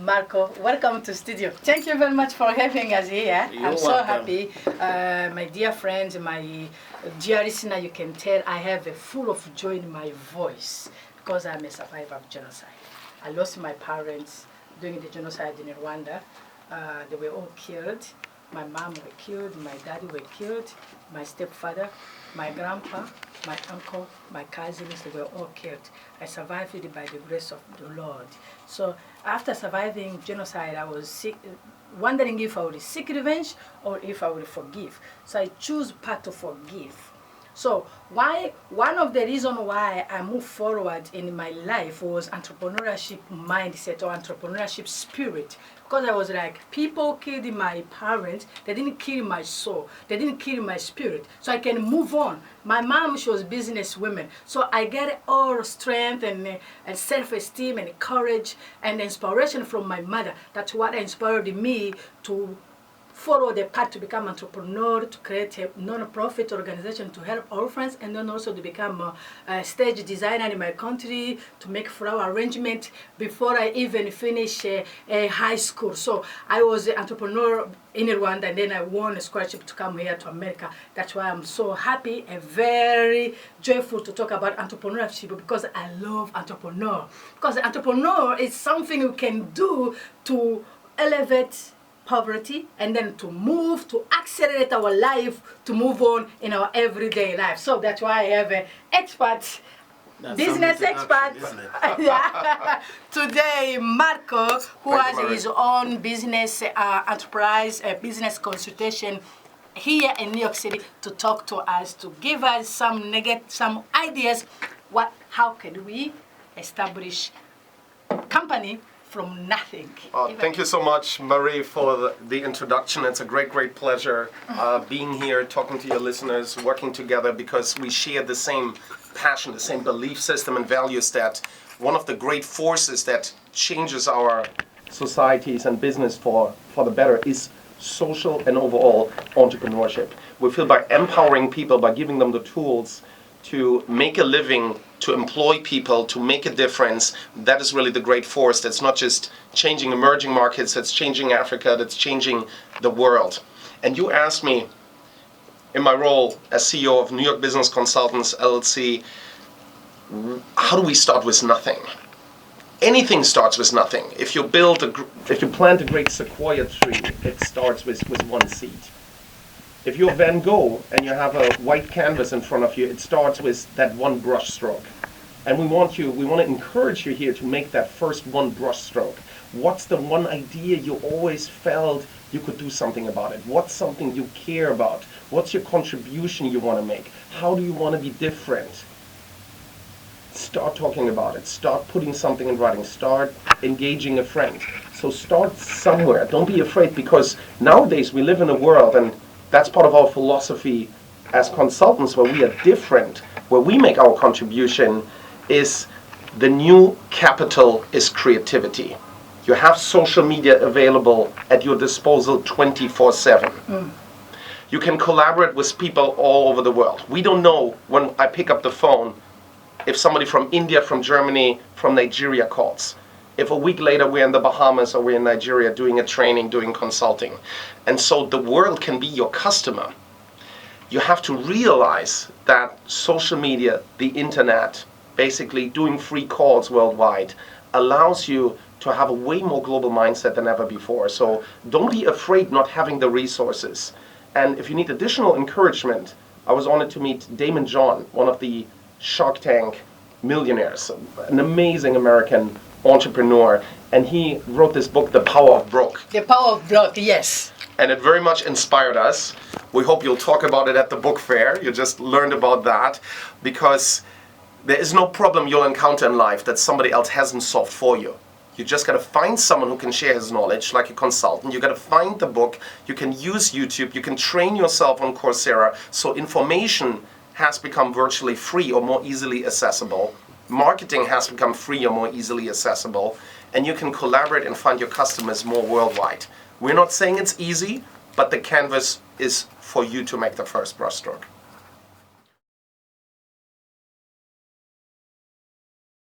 Malko, welcome to studio. Thank you very much for having us here. I'm so happy. My dear friends, my dear listener, you can tell I have a full of joy in my voice because I'm a survivor of genocide. I lost my parents during the genocide in Rwanda. They were all killed. My mom were killed, my daddy were killed, my stepfather, my grandpa, my uncle, my cousins, they were all killed. I survived it by the grace of the Lord. So after surviving genocide, I was wondering if I would seek revenge or if I would forgive. So I choose part to forgive. So one of the reasons why I moved forward in my life was entrepreneurship mindset or entrepreneurship spirit. Because I was like, people killed my parents, they didn't kill my soul, they didn't kill my spirit. So I can move on. My mom, she was businesswoman. So I get all strength and self-esteem and courage and inspiration from my mother. That's what inspired me to follow the path to become entrepreneur, to create a non-profit organization to help orphans, and then also to become a stage designer in my country, to make flower arrangement before I even finish a high school. So I was an entrepreneur in Rwanda, and then I won a scholarship to come here to America. That's why I'm so happy and very joyful to talk about entrepreneurship, because I love entrepreneur. Because entrepreneur is something you can do to elevate poverty, and then to move, to accelerate our life, to move on in our everyday life. So that's why I have an expert, business expert. Today, Malko, who has his own business enterprise, business consultation here in New York City, to talk to us, to give us some ideas. How can we establish a company from nothing? Thank you so much, Marie, for the introduction. It's a great pleasure being here, talking to your listeners, working together, because we share the same passion, the same belief system and values that one of the great forces that changes our societies and business for the better is social and overall entrepreneurship. We feel by empowering people, by giving them the tools to make a living, to employ people, to make a difference, that is really the great force that's not just changing emerging markets, that's changing Africa, that's changing the world. And you asked me, in my role as CEO of New York Business Consultants, LLC, how do we start with nothing? Anything starts with nothing. If you plant a great sequoia tree, it starts with one seed. If you're Van Gogh and you have a white canvas in front of you, it starts with that one brush stroke. And we want to encourage you here to make that first one brush stroke. What's the one idea you always felt you could do something about it? What's something you care about? What's your contribution you want to make? How do you want to be different? Start talking about it. Start putting something in writing. Start engaging a friend. So start somewhere. Don't be afraid, because nowadays we live in a world, and that's part of our philosophy as consultants, where we are different, where we make our contribution, is the new capital is creativity. You have social media available at your disposal 24/7. You can collaborate with people all over the world. We don't know, when I pick up the phone, if somebody from India, from Germany, from Nigeria calls. If a week later we're in the Bahamas or we're in Nigeria doing a training, doing consulting. And so the world can be your customer. You have to realize that social media, the internet, basically doing free calls worldwide, allows you to have a way more global mindset than ever before. So don't be afraid not having the resources. And if you need additional encouragement, I was honored to meet Damon John, one of the Shark Tank millionaires, an amazing American entrepreneur, and he wrote this book, The Power of Broke. The Power of Broke, yes. And it very much inspired us. We hope you'll talk about it at the book fair. You just learned about that, because there is no problem you'll encounter in life that somebody else hasn't solved for you. You just got to find someone who can share his knowledge, like a consultant. You got to find the book. You can use YouTube. You can train yourself on Coursera. So information has become virtually free or more easily accessible. Marketing has become free or more easily accessible. And you can collaborate and find your customers more worldwide. We're not saying it's easy, but the canvas is for you to make the first brushstroke.